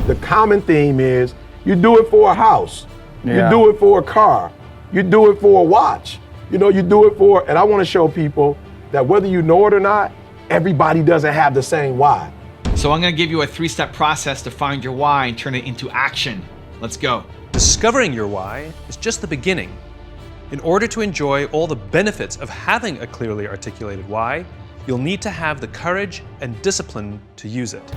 The common theme is you do it for a house, Yeah. you do it for a car, you do it for a watch, you do it for, and I want to show people that whether you know it or not, everybody doesn't have the same why. So I'm gonna give you a 3-step process to find your why and turn it into action. Let's go. Discovering your why is just the beginning. In order to enjoy all the benefits of having a clearly articulated why, you'll need to have the courage and discipline to use it.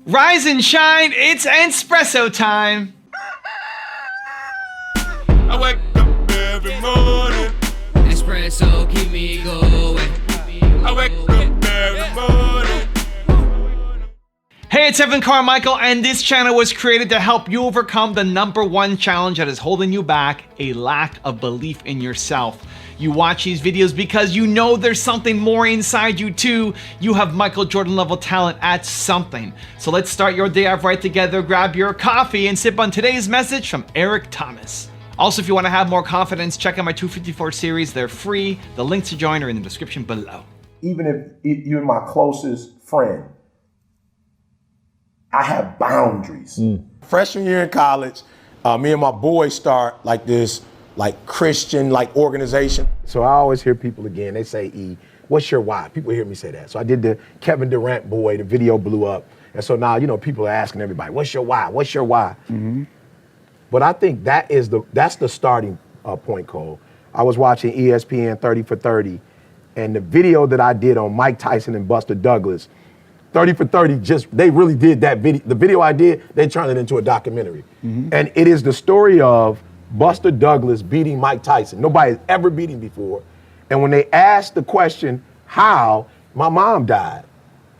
Rise and shine, it's Entspresso time. I wake up every morning. Espresso keep me going. I wake up every morning. Hey, it's Evan Carmichael, and this channel was created to help you overcome the #1 challenge that is holding you back, a lack of belief in yourself. You watch these videos because you know there's something more inside you too. You have Michael Jordan level talent at something. So let's start your day off right together, grab your coffee, and sip on today's message from Eric Thomas. Also, if you want to have more confidence, check out my 254 series. They're free. The links to join are in the description below. Even if you're my closest friend, I have boundaries. Freshman year in college, me and my boys start like this, Christian, organization. So I always hear people again, they say, E, what's your why? People hear me say that. So I did the Kevin Durant boy, the video blew up. And so now, people are asking everybody, what's your why? What's your why? Mm-hmm. But I think that's the starting point, Cole. I was watching ESPN 30 for 30, and the video that I did on Mike Tyson and Buster Douglas, 30 for 30, they really did that video. The video I did, they turned it into a documentary. Mm-hmm. And it is the story of Buster Douglas beating Mike Tyson. Nobody has ever beat him before. And when they asked the question, how, my mom died.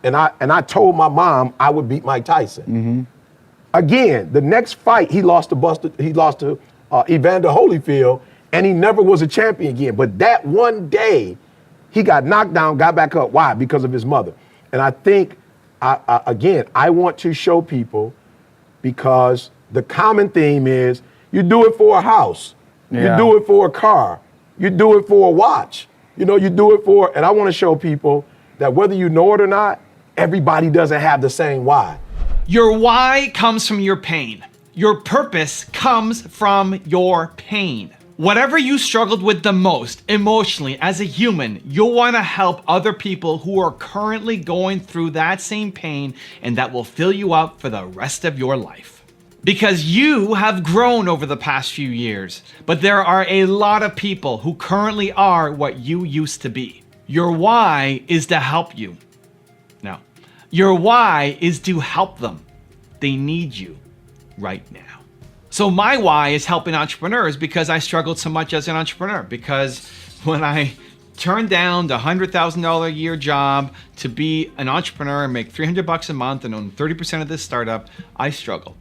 And I told my mom I would beat Mike Tyson. Mm-hmm. Again, the next fight he lost to Evander Holyfield, and he never was a champion again. But that one day, he got knocked down, got back up. Why? Because of his mother. And I think, I want to show people, because the common theme is you do it for a house, you do it for a car, you do it for a watch, you do it for, and I want to show people that whether you know it or not, everybody doesn't have the same why. Your why comes from your pain. Your purpose comes from your pain. Whatever you struggled with the most emotionally as a human, you'll want to help other people who are currently going through that same pain, and that will fill you up for the rest of your life. Because you have grown over the past few years, but there are a lot of people who currently are what you used to be. Your why is to help you. No, your why is to help them. They need you right now. So my why is helping entrepreneurs, because I struggled so much as an entrepreneur. Because when I turned down the $100,000 a year job to be an entrepreneur and make $300 a month and own 30% of this startup, I struggled.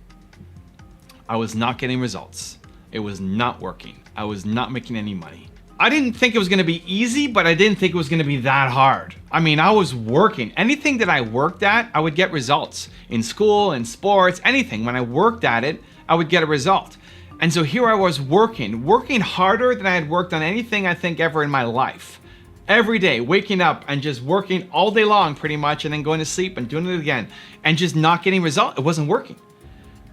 I was not getting results. It was not working. I was not making any money. I didn't think it was gonna be easy, but I didn't think it was gonna be that hard. I mean, I was working. Anything that I worked at, I would get results. In school, in sports, anything. When I worked at it, I would get a result. And so here I was working harder than I had worked on anything I think ever in my life. Every day, waking up and just working all day long pretty much, and then going to sleep and doing it again, and just not getting results. It wasn't working.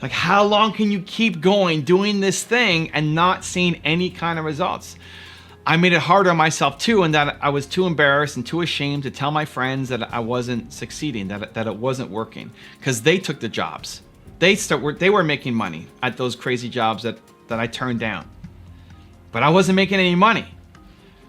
Like, how long can you keep going doing this thing and not seeing any kind of results? I made it harder on myself too, and that I was too embarrassed and too ashamed to tell my friends that I wasn't succeeding, that it wasn't working, because they took the jobs. They were making money at those crazy jobs that I turned down. But I wasn't making any money.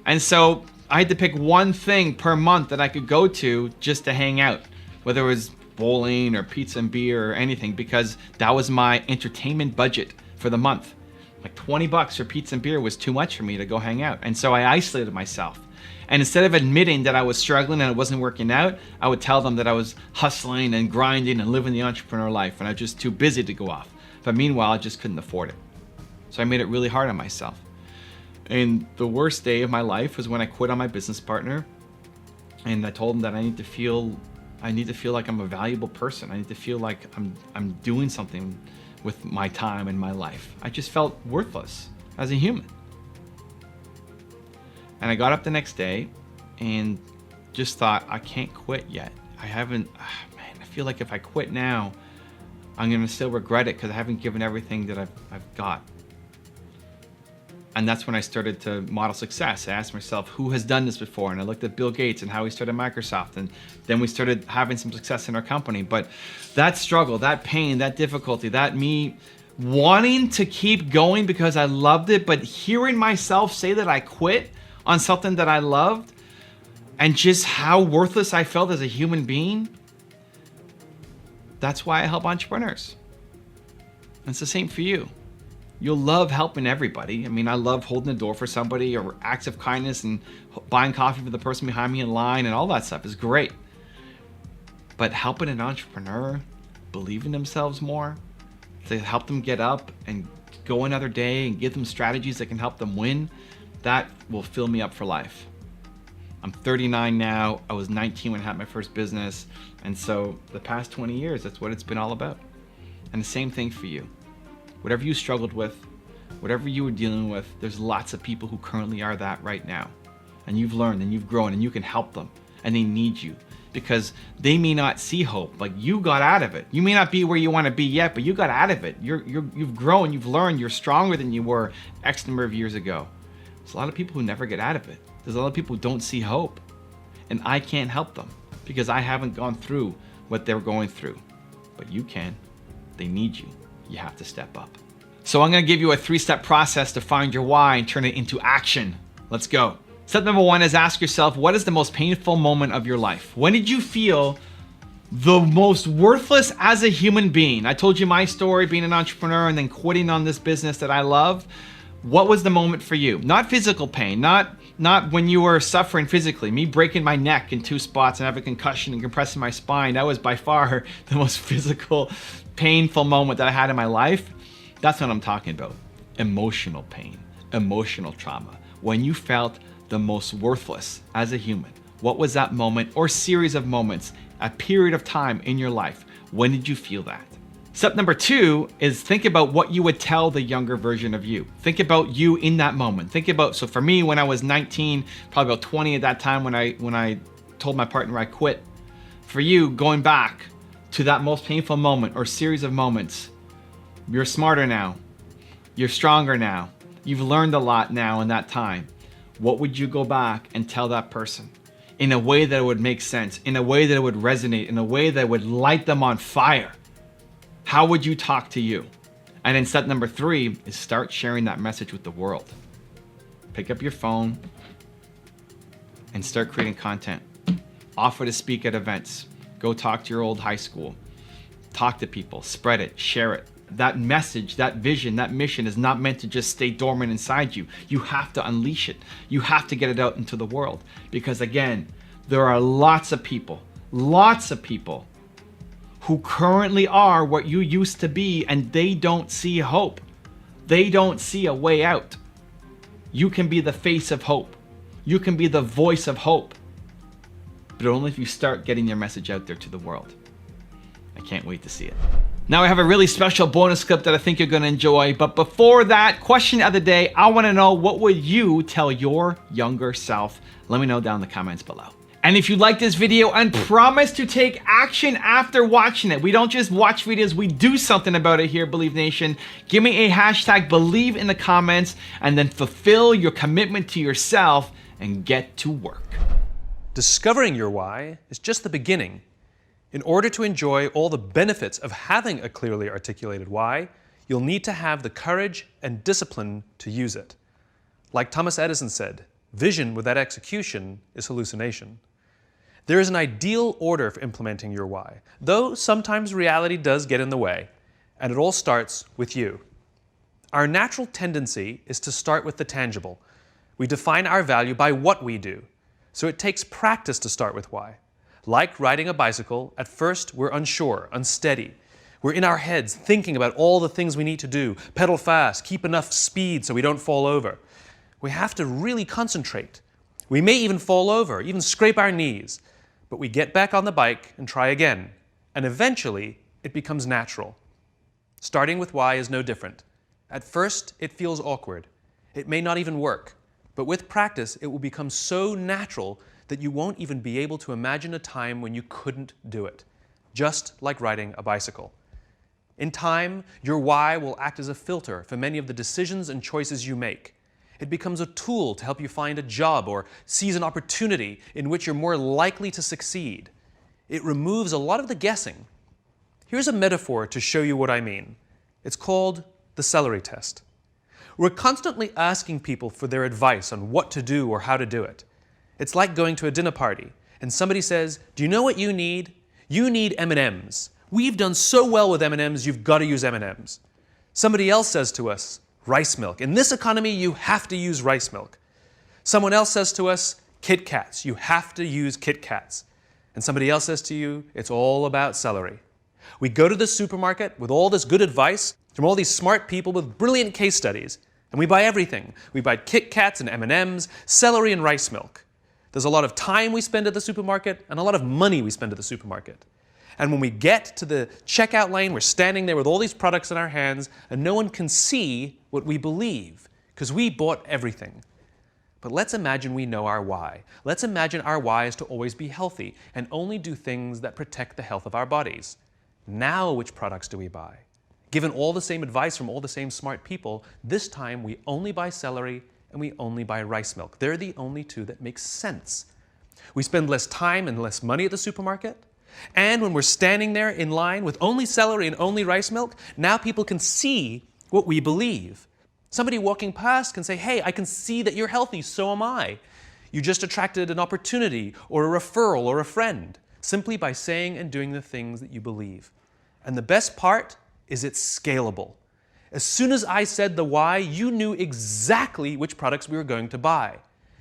And so I had to pick one thing per month that I could go to just to hang out, whether it was bowling or pizza and beer or anything, because that was my entertainment budget for the month. Like $20 for pizza and beer was too much for me to go hang out. And so I isolated myself. And instead of admitting that I was struggling and it wasn't working out, I would tell them that I was hustling and grinding and living the entrepreneur life, and I was just too busy to go off. But meanwhile, I just couldn't afford it. So I made it really hard on myself. And the worst day of my life was when I quit on my business partner, and I told him that I need to feel like I'm a valuable person. I need to feel like I'm doing something with my time and my life. I just felt worthless as a human. And I got up the next day and just thought, I can't quit yet. I haven't, man, feel like if I quit now, I'm gonna still regret it because I haven't given everything that I've got. And that's when I started to model success. I asked myself, who has done this before? And I looked at Bill Gates and how he started Microsoft. And then we started having some success in our company. But that struggle, that pain, that difficulty, that me wanting to keep going because I loved it, but hearing myself say that I quit on something that I loved, and just how worthless I felt as a human being, that's why I help entrepreneurs. And it's the same for you. You'll love helping everybody. I mean, I love holding the door for somebody, or acts of kindness and buying coffee for the person behind me in line, and all that stuff is great. But helping an entrepreneur believe in themselves more, to help them get up and go another day and give them strategies that can help them win, that will fill me up for life. I'm 39 now. I was 19 when I had my first business. And so the past 20 years, that's what it's been all about. And the same thing for you. Whatever you struggled with, whatever you were dealing with, there's lots of people who currently are that right now. And you've learned and you've grown and you can help them, and they need you because they may not see hope. Like, you got out of it. You may not be where you want to be yet, but you got out of it. You've grown, you've learned, you're stronger than you were X number of years ago. There's a lot of people who never get out of it. There's a lot of people who don't see hope, and I can't help them because I haven't gone through what they're going through. But you can. They need you. You have to step up. So I'm gonna give you a 3-step process to find your why and turn it into action. Let's go. Step number 1 is ask yourself, what is the most painful moment of your life? When did you feel the most worthless as a human being? I told you my story, being an entrepreneur and then quitting on this business that I love. What was the moment for you? Not physical pain, not when you were suffering physically. Me breaking my neck in 2 spots and having a concussion and compressing my spine, that was by far the most physical, painful moment that I had in my life. That's what I'm talking about. Emotional pain, emotional trauma. When you felt the most worthless as a human, what was that moment or series of moments, a period of time in your life? When did you feel that? Step number 2 is think about what you would tell the younger version of you. Think about you in that moment. Think about, so for me, when I was 19, probably about 20 at that time when I told my partner I quit. For you, going back to that most painful moment or series of moments, you're smarter now. You're stronger now. You've learned a lot now in that time. What would you go back and tell that person in a way that would make sense, in a way that would resonate, in a way that would light them on fire? How would you talk to you? And then step number 3 is start sharing that message with the world. Pick up your phone and start creating content. Offer to speak at events. Go talk to your old high school. Talk to people, spread it, share it. That message, that vision, that mission is not meant to just stay dormant inside you. You have to unleash it. You have to get it out into the world. Because again, there are lots of people who currently are what you used to be, and they don't see hope. They don't see a way out. You can be the face of hope. You can be the voice of hope. But only if you start getting your message out there to the world. I can't wait to see it. Now I have a really special bonus clip that I think you're gonna enjoy, but before that, question of the day, I wanna know, what would you tell your younger self? Let me know down in the comments below. And if you like this video and promise to take action after watching it, we don't just watch videos, we do something about it here, Believe Nation. Give me a hashtag Believe in the comments, and then fulfill your commitment to yourself and get to work. Discovering your why is just the beginning. In order to enjoy all the benefits of having a clearly articulated why, you'll need to have the courage and discipline to use it. Like Thomas Edison said, vision without execution is hallucination. There is an ideal order for implementing your why, though sometimes reality does get in the way, and it all starts with you. Our natural tendency is to start with the tangible. We define our value by what we do, so it takes practice to start with why. Like riding a bicycle, at first we're unsure, unsteady. We're in our heads thinking about all the things we need to do, pedal fast, keep enough speed so we don't fall over. We have to really concentrate. We may even fall over, even scrape our knees, but we get back on the bike and try again, and eventually it becomes natural. Starting with why is no different. At first, it feels awkward. It may not even work, but with practice, it will become so natural that you won't even be able to imagine a time when you couldn't do it. just like riding a bicycle. In time, your why will act as a filter for many of the decisions and choices you make. It becomes a tool to help you find a job or seize an opportunity in which you're more likely to succeed. It removes a lot of the guessing. Here's a metaphor to show you what I mean. It's called the celery test. We're constantly asking people for their advice on what to do or how to do it. It's like going to a dinner party and somebody says, "Do you know what you need? You need M&Ms. We've done so well with M&Ms, you've got to use M&Ms." Somebody else says to us, "Rice milk. In this economy, you have to use rice milk." Someone else says to us, "Kit Kats. You have to use Kit Kats." And somebody else says to you, "It's all about celery." We go to the supermarket with all this good advice from all these smart people with brilliant case studies, and we buy everything. We buy Kit Kats and M&Ms, celery and rice milk. There's a lot of time we spend at the supermarket and a lot of money we spend at the supermarket. And when we get to the checkout lane, we're standing there with all these products in our hands, and no one can see what we believe because we bought everything. But let's imagine we know our why. Let's imagine our why is to always be healthy and only do things that protect the health of our bodies. Now, which products do we buy? Given all the same advice from all the same smart people, this time we only buy celery and we only buy rice milk. They're the only two that make sense. We spend less time and less money at the supermarket. And when we're standing there in line with only celery and only rice milk, now people can see what we believe. Somebody walking past can say, "Hey, I can see that you're healthy, so am I." You just attracted an opportunity or a referral or a friend simply by saying and doing the things that you believe. And the best part is it's scalable. As soon as I said the why, you knew exactly which products we were going to buy.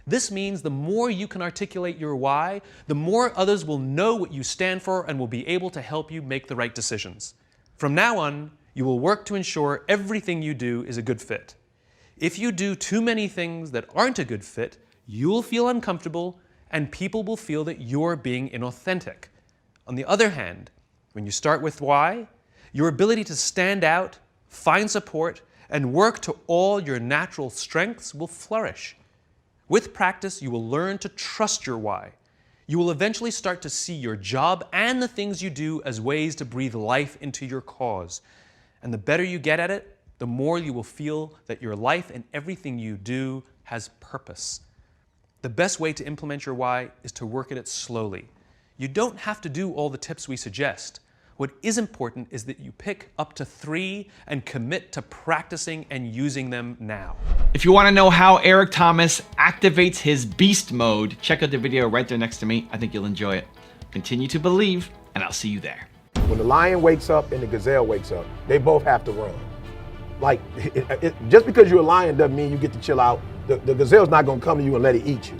This means the more you can articulate your why, the more others will know what you stand for and will be able to help you make the right decisions. From now on, you will work to ensure everything you do is a good fit. If you do too many things that aren't a good fit, you'll feel uncomfortable and people will feel that you're being inauthentic. On the other hand, when you start with why, your ability to stand out, find support, and work to all your natural strengths will flourish. With practice, you will learn to trust your why. You will eventually start to see your job and the things you do as ways to breathe life into your cause. And the better you get at it, the more you will feel that your life and everything you do has purpose. The best way to implement your why is to work at it slowly. You don't have to do all the tips we suggest. What is important is that you pick up to 3 and commit to practicing and using them now. If you want to know how Eric Thomas activates his beast mode, check out the video right there next to me. I think you'll enjoy it. Continue to believe, and I'll see you there. When the lion wakes up and the gazelle wakes up, they both have to run. Like, just because you're a lion doesn't mean you get to chill out. The gazelle's not gonna come to you and let it eat you.